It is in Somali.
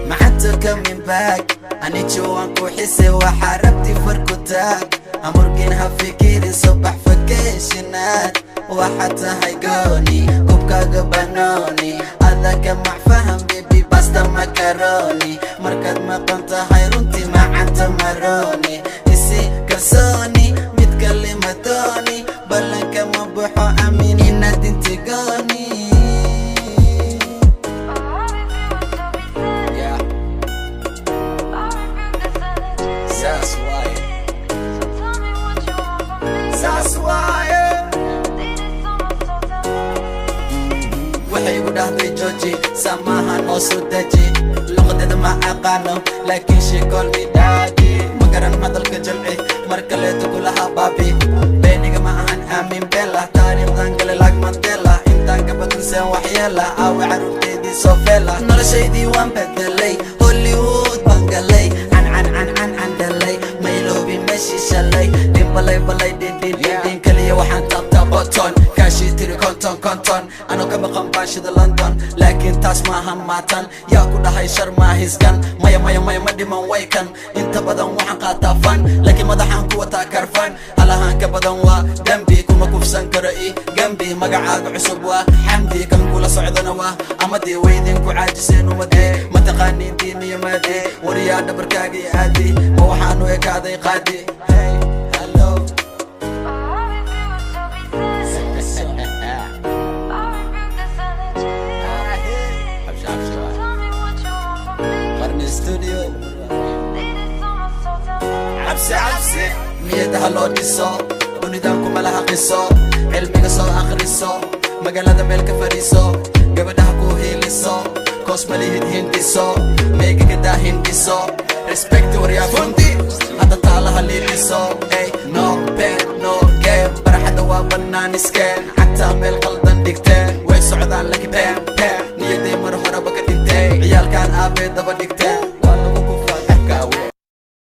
ما حتى coming back أني جوانكو حسي وحاربتي فركوتاك أمرقينها فكيري صبح فكيشنات وحتى هيقوني كوبكا قبانوني هذاك مع فهم بيبي باستا مكروني مركز ما كنت هيرونتي مع انت مروني إسي كرسوني متكلمة دوني بلنك مبوحو أمين إنا دينتقوني waxay igu dhahday jooji samahan oo soo daji luqadeeda ma aqaano laakiin sheekool mi dhaadi ma garan hadalka jamci mar kaleeto kulaha baabi beeniga ma ahan aamin bella taariikhdan gale laag mandela intaan ka badinsan waxyeela aawi caruurteedii soo feela noloshaydii waan bedelay hollywood baan galay can dhalay mayloobin meeshii shalay dhin balay dhin kaliya waxaan taabtaa boton kaashii tiri konton anoo ka maqan baashida london laakiin taas maahan maatan yaa ku dhahay shar maahiskan maya ma dhiman waykan inta badan waxaan qaataa fan laakiin madaxaan ku wataa karfan halahaan ka badan waa dembi kuma kufsan karo i gambi magacaaga cusub waa xamdi kan kula socdana waa amadii weydin ku caajiseen umadee mataqaaniin diiniyo maadee wariyaa dhabarkaaga i aadi ma waxaanu ekaaday qaadi studio عبسي ميدها لو ديسو ونيدان كما لها قصو علمي سو اخريسو مقالة ميلك فريسو قبلها كو هيليسو كوسمالي هنديسو ميجي كدا هنديسو ريسبكت وريا فندي هذا طالها ليليسو اي نو بين نو جيم برحة دوا بناني سكين حتى ميل غلطان ديكتين وي سعودان لكي بام نيدي مرحورة بكتنتين عيال كان ابي دبا